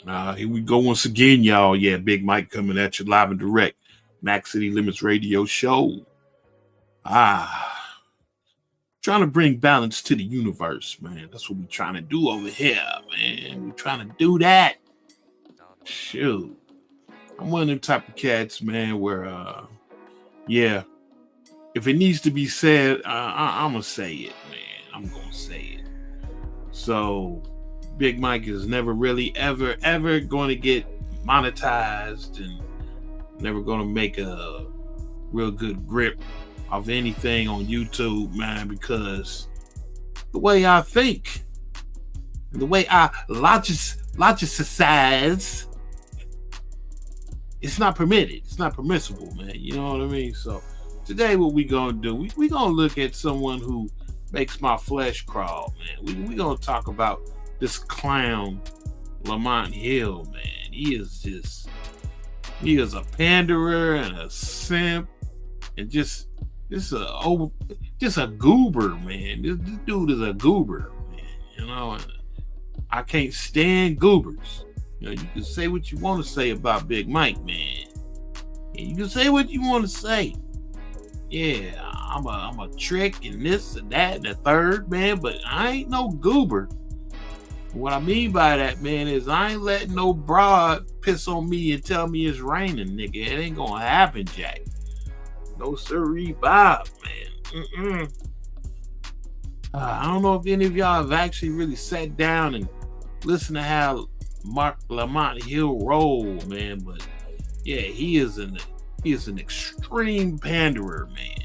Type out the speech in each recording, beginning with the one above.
Here we go once again, y'all. Yeah, Big Mike coming at you live and direct. Max City Limits Radio Show. Trying to bring balance to the universe, man. That's what we're trying to do over here, man. We're trying to do that. Shoot. I'm one of them type of cats, man, where, yeah, if it needs to be said, I'm going to say it, man. I'm going to say it. So, Big Mike is never really, ever going to get monetized and never going to make a real good grip of anything on YouTube, man, because the way I think, the way I logicize, it's not permitted. It's not permissible, man. You know what I mean? So today what we gonna do, we gonna look at someone who makes my flesh crawl, man. We gonna talk about this clown, Lamont Hill, man. He is a panderer and a simp and just a goober, man. This dude is a goober, man. You know, I can't stand goobers. You know, you can say what you want to say about Big Mike, man. And you can say what you want to say. Yeah, I'm a trick and this and that and the third, man, but I ain't no goober. What I mean by that, man, is I ain't letting no broad piss on me and tell me it's raining, nigga. It ain't gonna happen, Jack. No sirree, Bob, man. I don't know if any of y'all have actually really sat down and listened to how Marc Lamont Hill roll, man, but yeah, he is an extreme panderer, man.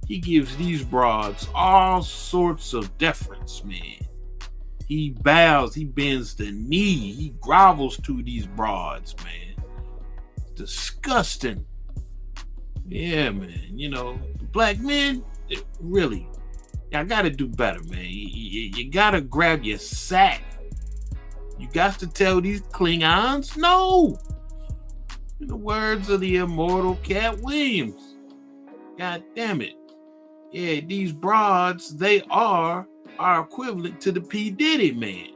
He gives these broads all sorts of deference, man. He bows, he bends the knee, he grovels to these broads, man. Disgusting. Yeah, man. You know, black men, really, y'all gotta do better, man. You gotta grab your sack. You got to tell these Klingons, no. In the words of the immortal Cat Williams. God damn it. Yeah, these broads, they are our equivalent to the P. Diddy, man.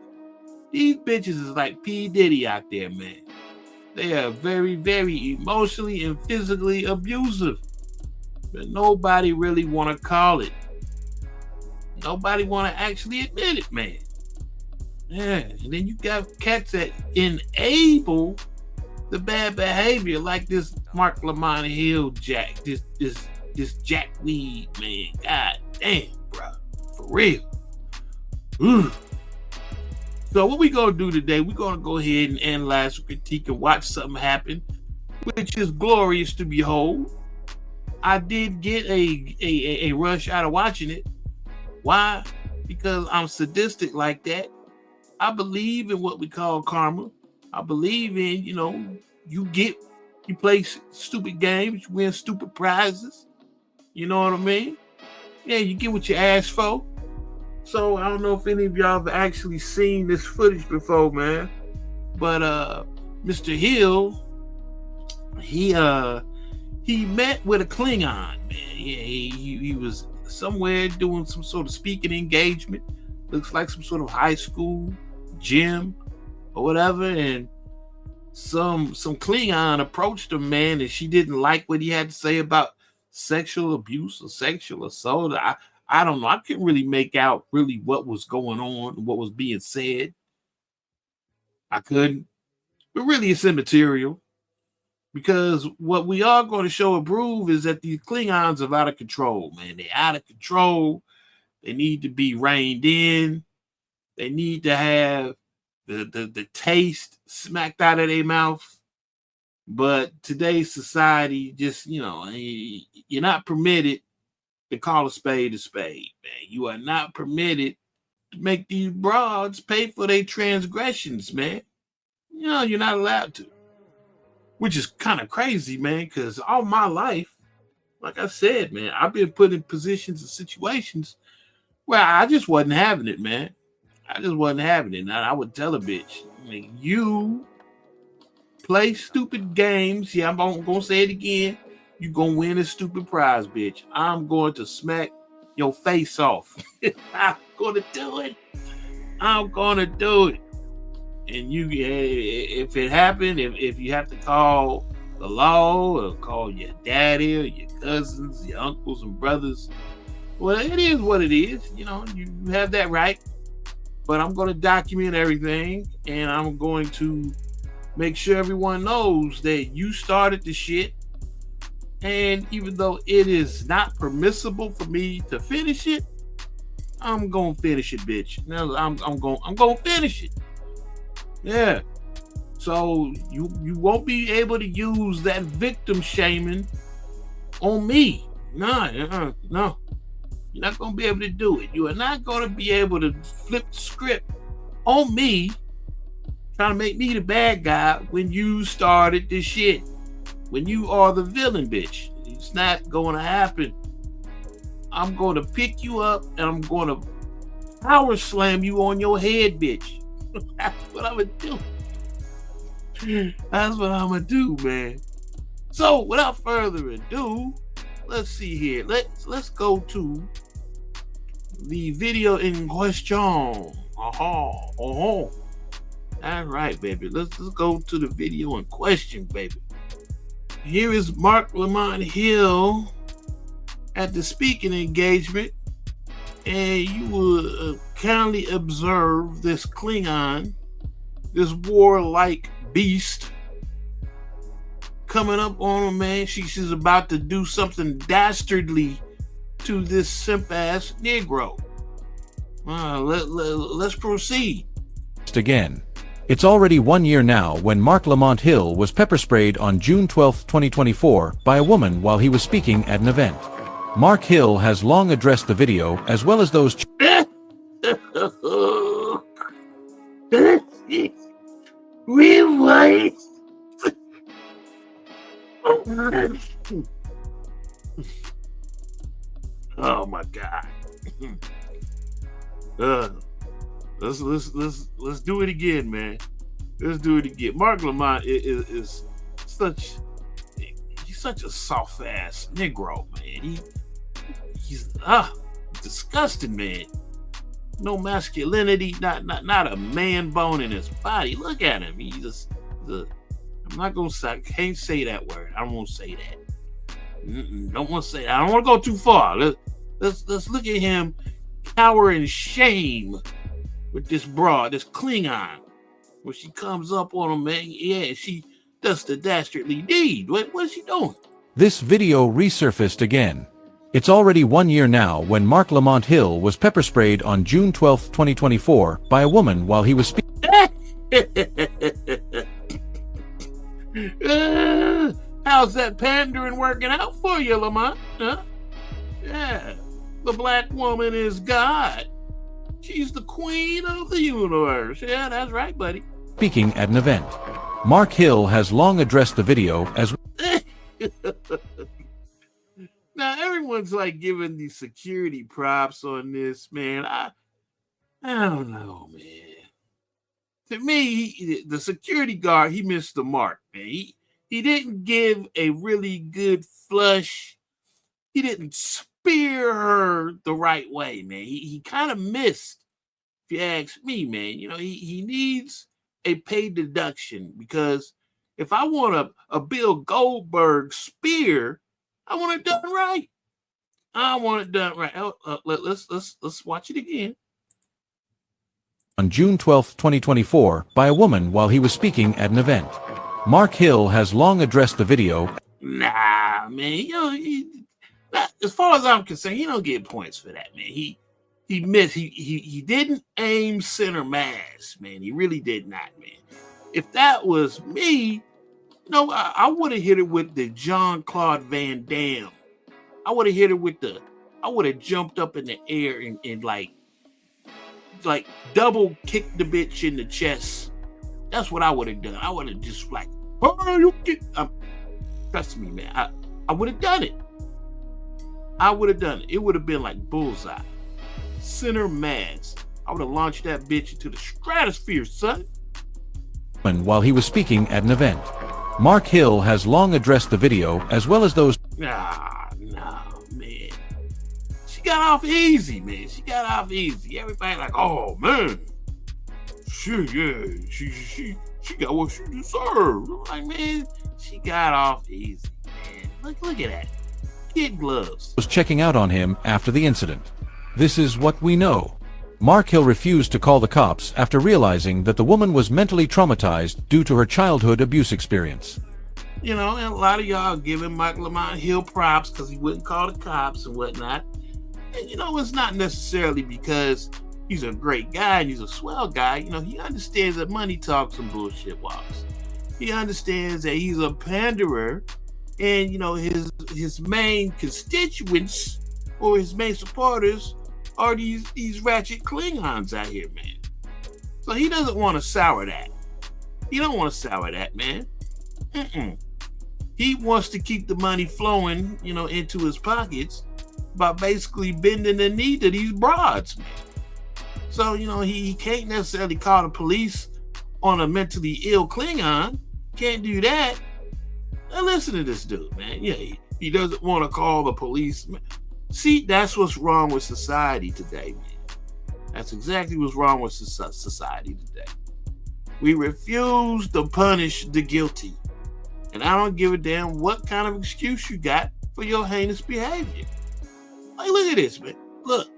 These bitches is like P. Diddy out there, man. They are very, very emotionally and physically abusive. But nobody really want to call it. Nobody want to actually admit it, man. Yeah, and then you got cats that enable the bad behavior, like this Marc Lamont Hill Jack, this jackweed, man. God damn, bro, for real. So what we gonna do today? We're gonna go ahead and analyze, critique, and watch something happen, which is glorious to behold. I did get a rush out of watching it. Why? Because I'm sadistic like that. I believe in what we call karma. I believe in, you play stupid games, you win stupid prizes. You know what I mean? Yeah, you get what you ask for. So I don't know if any of y'all have actually seen this footage before, man. But Mr. Hill, he met with a Klingon, man. Yeah, he was somewhere doing some sort of speaking engagement. Looks like some sort of high school gym or whatever, and some Klingon approached him, man, and she didn't like what he had to say about sexual abuse or sexual assault. I don't know. I couldn't really make out really what was going on, what was being said. I couldn't. But really it's immaterial, because what we are going to show and prove is that these Klingons are out of control, man. They're out of control. They need to be reined in. They need to have the taste smacked out of their mouth. But today's society, just, you're not permitted to call a spade, man. You are not permitted to make these broads pay for their transgressions, man. You're not allowed to. Which is kind of crazy, man, because all my life, like I said, man, I've been put in positions and situations where I just wasn't having it, man. I just wasn't having it. And I would tell a bitch, you play stupid games. Yeah, I'm going to say it again. You're going to win a stupid prize, bitch. I'm going to smack your face off. I'm going to do it. I'm going to do it. And you, if it happened, if you have to call the law or call your daddy or your cousins, your uncles and brothers, well, it is what it is. You know, you have that right. But I'm going to document everything, and I'm going to make sure everyone knows that you started the shit. And even though it is not permissible for me to finish it, I'm gonna finish it, bitch. Now I'm gonna finish it. Yeah. So you won't be able to use that victim shaming on me. No. You're not gonna be able to do it. You are not gonna be able to flip the script on me, trying to make me the bad guy when you started this shit. When you are the villain, bitch. It's not going to happen. I'm going to pick you up and I'm going to power slam you on your head, bitch. That's what I'm going to do. That's what I'm going to do, man. So, without further ado, let's see here. Let's go to the video in question. That's right, baby. Let's go to the video in question, baby. Here is Marc Lamont Hill at the speaking engagement, and you will kindly observe this Klingon, this warlike beast, coming up on him, man. She's about to do something dastardly to this simp ass Negro. Let's proceed. Again. It's already 1 year now when Marc Lamont Hill was pepper sprayed on June 12, 2024 by a woman while he was speaking at an event. Marc Hill has long addressed the video as well as those Rewind. Oh my God. Let's do it again, man. Let's do it again. Marc Lamont is he's such a soft ass Negro, man. He's disgusting, man. No masculinity, not a man bone in his body. Look at him. I'm not gonna say. I can't say that word. I don't want to say that. Don't want to say that. I don't want to go too far. Let's look at him cower in shame with this broad, this Klingon, when she comes up on him, man. Yeah, she does the dastardly deed. What is she doing? This video resurfaced again. It's already 1 year now when Marc Lamont Hill was pepper sprayed on June 12, 2024 by a woman while he was speaking. How's that pandering working out for you, Lamont? Huh? Yeah, the black woman is God. She's the queen of the universe. Yeah, that's right, buddy. Speaking at an event. Marc Hill has long addressed the video as Now everyone's like giving the security props on this, man. I don't know, man. To me, the security guard, he missed the mark, man. He didn't give a really good flush. He didn't spear her the right way, man. He kind of missed, if you ask me, man. You know, he needs a pay deduction, because if I want a Bill Goldberg spear, I want it done right. I want it done right. Let's watch it again. On June 12, 2024 by a woman while he was speaking at an event. Marc Hill has long addressed the video. Nah, man. You know, as far as I'm concerned, he don't get points for that, man. He missed. He didn't aim center mass, man. He really did not, man. If that was me, no, I would have hit it with the Jean-Claude Van Damme. I would have hit it with I would have jumped up in the air and like double kicked the bitch in the chest. That's what I would have done. I would have just like, oh, you get. Trust me, man. I would have done it. I would have done it. It would have been like bullseye, center mass. I would have launched that bitch into the stratosphere, son. While he was speaking at an event. Marc Hill has long addressed the video as well as those. Nah, man. She got off easy, man. She got off easy. Everybody like, oh, man. shit, yeah, she got what she deserved. I'm like, man, she got off easy, man. Look at that. Kid gloves. Was checking out on him after the incident. This is what we know. Mark Hill refused to call the cops after realizing that the woman was mentally traumatized due to her childhood abuse experience. You know, and a lot of y'all giving Marc Lamont Hill props because he wouldn't call the cops and whatnot. And, you know, it's not necessarily because he's a great guy and he's a swell guy. You know, he understands that money talks and bullshit walks. He understands that he's a panderer and, you know, his main constituents or his main supporters are these ratchet Klingons out here, man. So he doesn't want to sour that. He don't want to sour that, man. He wants to keep the money flowing, you know, into his pockets by basically bending the knee to these broads, man. So, you know, he can't necessarily call the police on a mentally ill Klingon. Can't do that. Now listen to this dude, man. Yeah, he doesn't want to call the police. See, that's what's wrong with society today, man. That's exactly what's wrong with society today. We refuse to punish the guilty. And I don't give a damn what kind of excuse you got for your heinous behavior. Like, look at this, man. Look.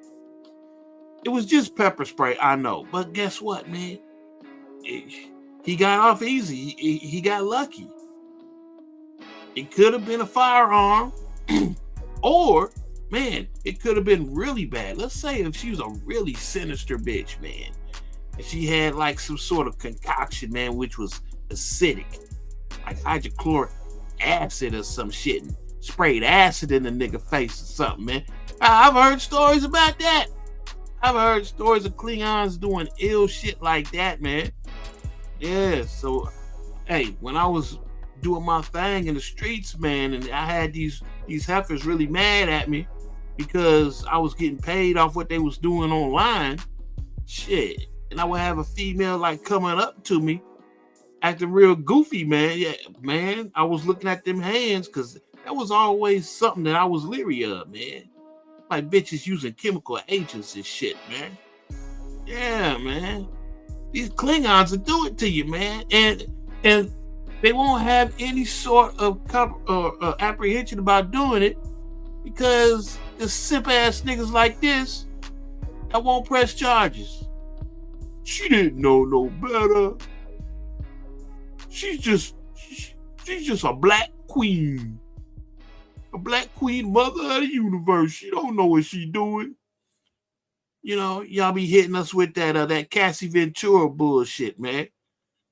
It was just pepper spray, I know. But guess what, man? He got off easy. He got lucky. It could have been a firearm. Or, man, it could have been really bad. Let's say if she was a really sinister bitch, man. And she had like some sort of concoction, man, which was acidic. Like hydrochloric acid or some shit, and sprayed acid in the nigga face or something, man. I've heard stories about that. I've heard stories of Klingons doing ill shit like that, man. Yeah, so, hey, when I was doing my thing in the streets, man, and I had these heifers really mad at me because I was getting paid off what they was doing online, shit. And I would have a female, like, coming up to me acting real goofy, man. Yeah, man, I was looking at them hands because that was always something that I was leery of, man. Like bitches using chemical agents and shit, man. Yeah, man. These Klingons will do it to you, man. And they won't have any sort of apprehension about doing it because the simp ass niggas like this that won't press charges. She didn't know no better. She's just a black queen. A black queen, mother of the universe. She don't know what she doing. You know, y'all be hitting us with that Cassie Ventura bullshit, man.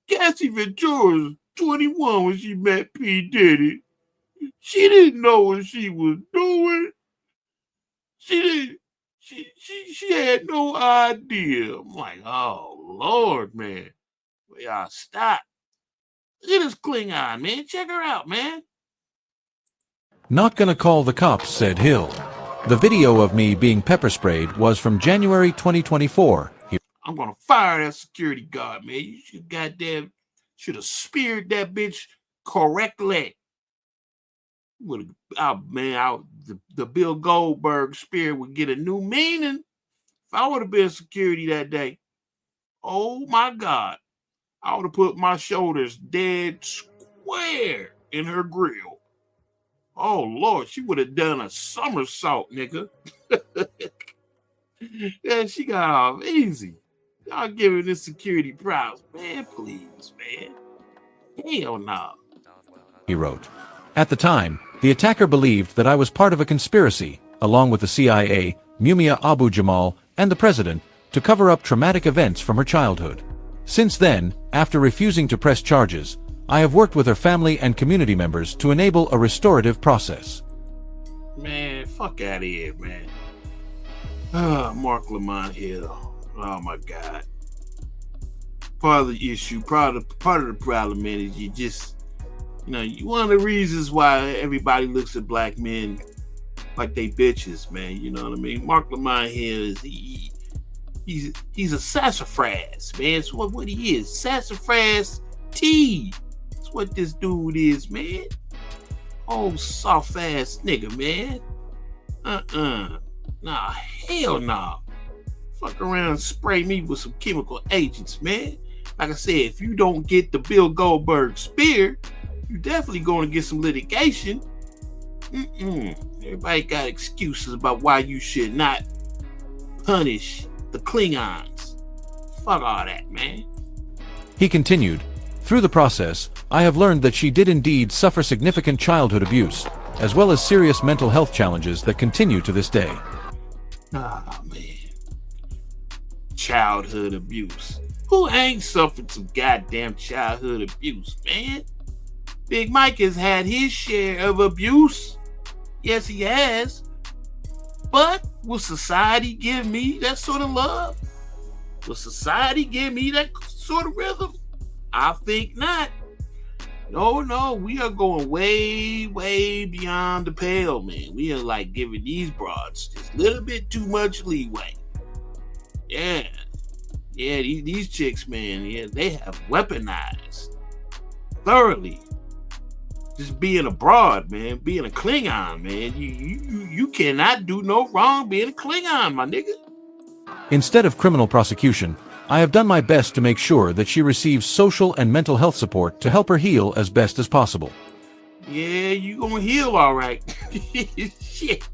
Cassie Ventura was 21 when she met P. Diddy. She didn't know what she was doing. She had no idea. I'm like, oh Lord, man. Well, y'all stop. Look at this Klingon, man. Check her out, man. Not gonna call the cops, said Hill. The video of me being pepper sprayed was from January 2024. I'm gonna fire that security guard, man. You should have speared that bitch correctly. The Bill Goldberg spear would get a new meaning if I would have been security that day. Oh my God. I would have put my shoulders dead square in her grill. Oh, Lord, she would have done a somersault, nigga. Yeah, she got off easy. Y'all giving this security props. Man, please, man. Hell no. He wrote. At the time, the attacker believed that I was part of a conspiracy, along with the CIA, Mumia Abu-Jamal, and the president, to cover up traumatic events from her childhood. Since then, after refusing to press charges, I have worked with her family and community members to enable a restorative process. Man, fuck out of here, man. Marc Lamont Hill. Oh my God. Part of the issue, part of the problem, man, is one of the reasons why everybody looks at black men like they bitches, man. You know what I mean? Marc Lamont Hill he's a sassafras, man. It's what he is. Sassafras tea. That's what this dude is, man. Oh, soft ass nigga, man. Nah, hell nah. Fuck around and spray me with some chemical agents, man. Like I said, if you don't get the Bill Goldberg spear, you definitely going to get some litigation. Everybody got excuses about why you should not punish the Klingons. Fuck all that, man. He continued, "Through the process, I have learned that she did indeed suffer significant childhood abuse, as well as serious mental health challenges that continue to this day." Ah, man. Childhood abuse. Who ain't suffered some goddamn childhood abuse, man? Big Mike has had his share of abuse. Yes, he has. But will society give me that sort of love? Will society give me that sort of rhythm? I think not. No, we are going way, way beyond the pale, man. We are like giving these broads just a little bit too much leeway. Yeah, these chicks, man, yeah, they have weaponized thoroughly. Just being a broad, man, being a Klingon, man. You cannot do no wrong being a Klingon, my nigga. Instead of criminal prosecution, I have done my best to make sure that she receives social and mental health support to help her heal as best as possible. Yeah, you gonna heal all right. Shit.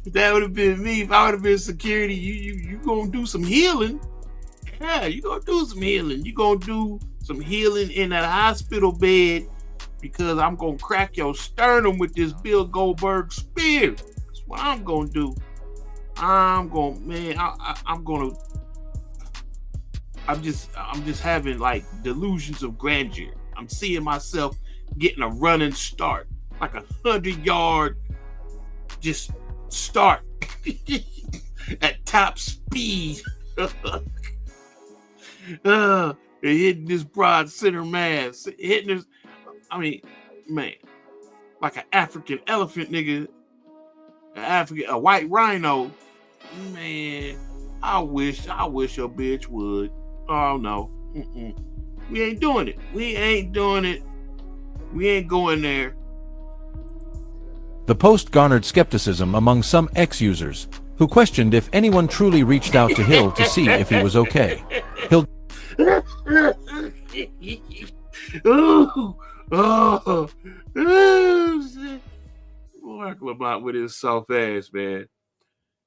That would have been me. If I would have been security, you gonna do some healing. Yeah, you gonna do some healing. You gonna do some healing in that hospital bed because I'm gonna crack your sternum with this Bill Goldberg spear. That's what I'm gonna do. I'm just having like delusions of grandeur. I'm seeing myself getting a running start, like 100-yard just start at top speed. Hitting this broad center mass, hitting this. I mean, man, like an African elephant, nigga, a white rhino. Man, I wish your bitch would. Oh no, we ain't doing it. We ain't going there. The post garnered skepticism among some ex-users, who questioned if anyone truly reached out to Hill to see if he was okay. Hill shit. Marc Lamont with his soft ass, man.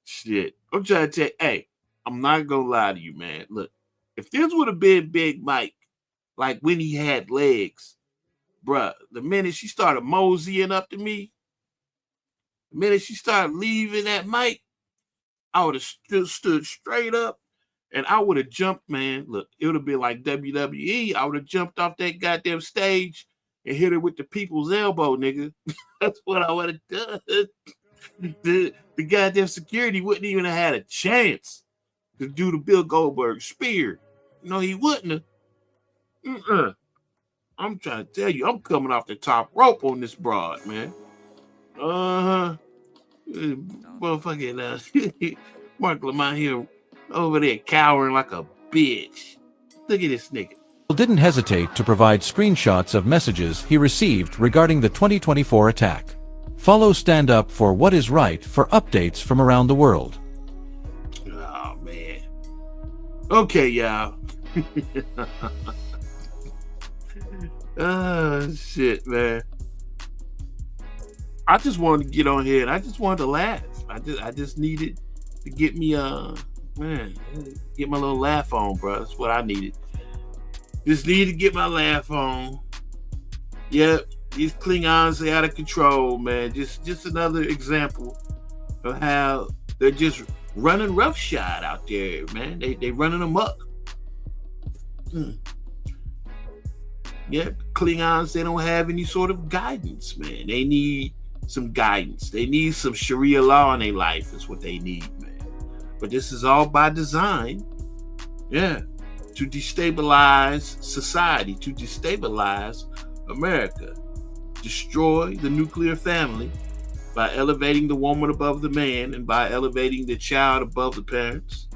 Shit. I'm trying to tell you, hey, I'm not gonna lie to you, man. Look, if this would have been Big Mike, like when he had legs, bruh, the minute she started moseying up to me, the minute she started leaving that mic, I would have stood straight up and I would have jumped, man. Look, it would have been like WWE. I would have jumped off that goddamn stage and hit her with the people's elbow, nigga. That's what I would have done. The goddamn security wouldn't even have had a chance to do the Bill Goldberg spear. No, he wouldn't have. I'm trying to tell you, I'm coming off the top rope on this broad, man. Motherfucking Marc Lamont here over there cowering like a bitch. Look at this nigga. didn't hesitate to provide screenshots of messages he received regarding the 2024 attack. Follow Stand Up for What Is Right for updates from around the world. Oh, man. Okay, y'all. Oh, shit, man. I just wanted to get on here and I just wanted to laugh. I just needed to get me get my little laugh on, bro. That's what I needed. Just needed to get my laugh on. Yep, these Klingons are out of control, man. Just another example of how they're just running roughshod out there, man. They running amok. Yep, Klingons, they don't have any sort of guidance, man. They need some guidance. They need some Sharia law in their life is what they need, man. But this is all by design. Yeah. To destabilize society, to destabilize America. Destroy the nuclear family by elevating the woman above the man and by elevating the child above the parents.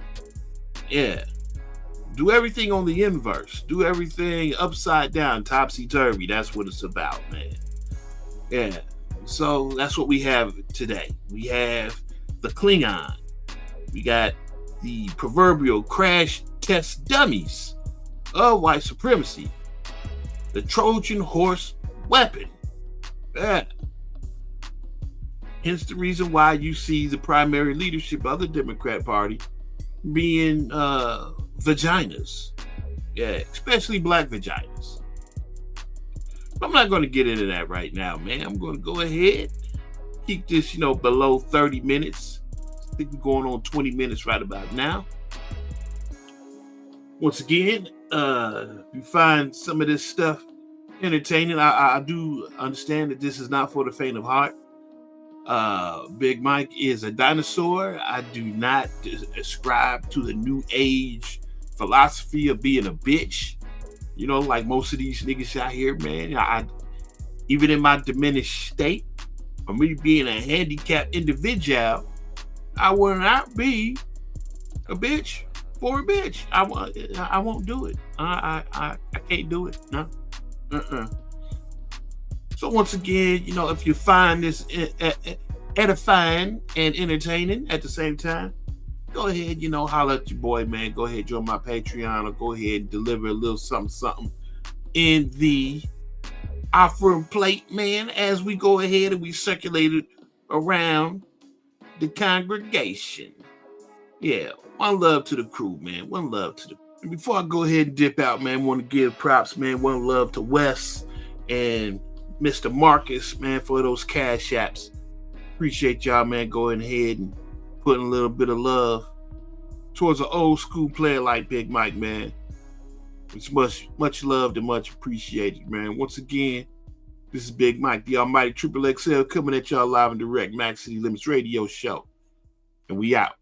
Yeah. Do everything on the inverse. Do everything upside down, topsy-turvy. That's what it's about, man. Yeah. So that's what we have today. We have the Klingon. We got the proverbial crash test dummies of white supremacy, the Trojan horse weapon. Yeah. Hence the reason why you see the primary leadership of the Democrat Party being vaginas. Yeah, especially black vaginas. I'm not going to get into that right now, man. I'm going to go ahead, keep this, below 30 minutes. I think we're going on 20 minutes right about now. Once again, if you find some of this stuff entertaining, I do understand that this is not for the faint of heart. Big Mike is a dinosaur. I do not ascribe to the new age philosophy of being a bitch. Like most of these niggas out here, man. I even in my diminished state, or me being a handicapped individual, I will not be a bitch for a bitch. I won't do it. I can't do it. No. So once again, if you find this edifying and entertaining at the same time, go ahead, holler at your boy, man. Go ahead, join my Patreon, or go ahead and deliver a little something in the offering plate, man, as we go ahead and we circulate it around the congregation. Yeah, one love to the crew, man. One love to the. And before I go ahead and dip out, man, want to give props, man. One love to Wes and Mr. Marcus, man, for those cash apps. Appreciate y'all, man, going ahead and putting a little bit of love towards an old school player like Big Mike, man. It's much loved and much appreciated, man. Once again, this is Big Mike, the almighty Triple XL, coming at y'all live and direct, Max City Limits Radio Show. And we out.